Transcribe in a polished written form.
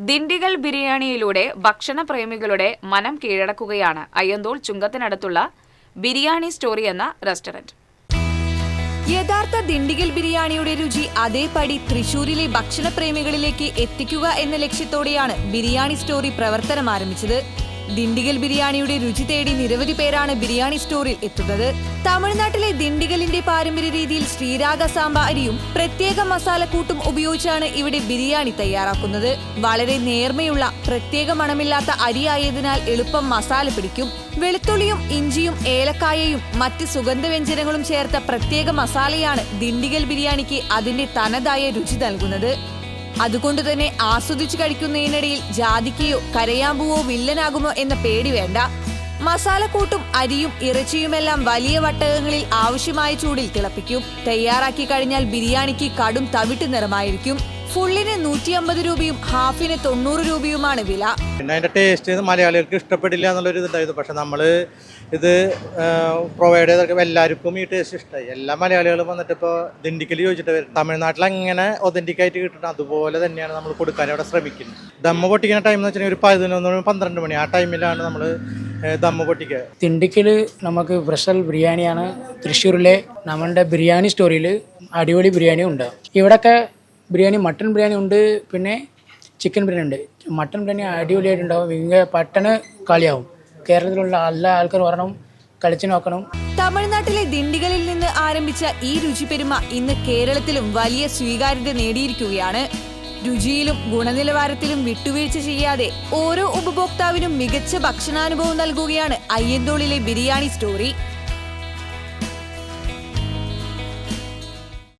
ദിണ്ടിഗൽ ബിരിയാണിയിലൂടെ ഭക്ഷണപ്രേമികളുടെ മനം കീഴടക്കുകയാണ് അയ്യന്തോൾ ചുങ്കത്തിനടുത്തുള്ള ബിരിയാണി സ്റ്റോറി എന്ന റെസ്റ്റോറന്റ്. യഥാർത്ഥ ദിണ്ടിഗൽ ബിരിയാണിയുടെ രുചി അതേപടി തൃശൂരിലെ ഭക്ഷണപ്രേമികളിലേക്ക് എത്തിക്കുക എന്ന ലക്ഷ്യത്തോടെയാണ് ബിരിയാണി സ്റ്റോറി പ്രവർത്തനം ആരംഭിച്ചത്. ദിണ്ടിഗൽ ബിരിയാണിയുടെ രുചി തേടി നിരവധി പേരാണ് ബിരിയാണി സ്റ്റോറിൽ എത്തുന്നത്. തമിഴ്നാട്ടിലെ ദിണ്ടിഗലിന്റെ പാരമ്പര്യ രീതിയിൽ ശ്രീരാഗ സാമ്പ അരിയും പ്രത്യേക മസാലക്കൂട്ടും ഉപയോഗിച്ചാണ് ഇവിടെ ബിരിയാണി തയ്യാറാക്കുന്നത്. വളരെ നേർമയുള്ള പ്രത്യേക മണമില്ലാത്ത അരിയായതിനാൽ എളുപ്പം മസാല പിടിക്കും. വെളുത്തുള്ളിയും ഇഞ്ചിയും ഏലക്കായയും മറ്റ് സുഗന്ധവ്യഞ്ജനങ്ങളും ചേർത്ത പ്രത്യേക മസാലയാണ് ദിണ്ടിഗൽ ബിരിയാണിക്ക് അതിന്റെ തനതായ രുചി നൽകുന്നത്. അതുകൊണ്ട് തന്നെ ആസ്വദിച്ചു കഴിക്കുന്നതിനിടയിൽ ജാതിക്കയോ കരയാമ്പുവോ വില്ലനാകുമോ എന്ന പേടി വേണ്ട. മസാലക്കൂട്ടും അരിയും ഇറച്ചിയുമെല്ലാം വലിയ വട്ടകങ്ങളിൽ ആവശ്യമായ ചൂടിൽ തിളപ്പിക്കും. തയ്യാറാക്കി കഴിഞ്ഞാൽ ബിരിയാണിക്ക് കടും തവിട്ട് നിറമായിരിക്കും. ഫുള്ളിന് 150 രൂപയും ഹാഫിന് 90 രൂപയുമാണ് വില. അതിന്റെ ടേസ്റ്റ് മലയാളികൾക്ക് ഇഷ്ടപ്പെടില്ല എന്നുള്ളൊരു ഇതുണ്ടായിരുന്നു. പക്ഷെ നമ്മൾ ഇത് പ്രൊവൈഡ് ചെയ്ത എല്ലാവർക്കും ഈ ടേസ്റ്റ് ഇഷ്ടമായി. എല്ലാ മലയാളികളും വന്നിട്ട് ഇപ്പോൾ ദിണ്ടിക്കൽ ചോദിച്ചിട്ട് വരും. തമിഴ്നാട്ടിൽ അങ്ങനെ ഒതന്റിക് ആയിട്ട് കിട്ടുന്നത് അതുപോലെ തന്നെയാണ് നമ്മൾ കൊടുക്കാൻ അവിടെ ശ്രമിക്കുന്നത്. ദമ്മ പൊട്ടിക്കുന്ന ടൈം എന്ന് വെച്ചിട്ടുണ്ടെങ്കിൽ ഒരു 11-12 മണി ആ ടൈമിലാണ് നമ്മൾ ദമ്മ പൊട്ടിക്കുക. ദിണ്ടിക്കൽ നമുക്ക് സ്പെഷ്യൽ ബിരിയാണിയാണ്. തൃശ്ശൂരിലെ നമ്മുടെ ബിരിയാണി സ്റ്റോറിയിൽ അടിപൊളി ബിരിയാണി ഉണ്ട്. ഇവിടെയൊക്കെ ബിരിയാണി മട്ടൺ ബിരിയാണി ഉണ്ട്, പിന്നെ ചിക്കൻ ബിരിയാണി ഉണ്ട്. മട്ടൺ ബിരിയാണി അടിപൊളിയായിട്ടുണ്ടാവും. ഇങ്ങനെ പെട്ടെന്ന് കളിയാവും. കേരളത്തിലുള്ള എല്ലാ ആൾക്കാരും വരണം, കളിച്ചു നോക്കണം. തമിഴ്നാട്ടിലെ ദിണ്ടിഗലിൽ നിന്ന് ആരംഭിച്ച ഈ രുചിപെരുമ ഇന്ന് കേരളത്തിലും വലിയ സ്വീകാര്യത നേടിയിരിക്കുകയാണ്. രുചിയിലും ഗുണനിലവാരത്തിലും വിട്ടുവീഴ്ച ചെയ്യാതെ ഓരോ ഉപഭോക്താവിനും മികച്ച ഭക്ഷണാനുഭവം നൽകുകയാണ് അയ്യന്തോളിലെ ബിരിയാണി സ്റ്റോറി.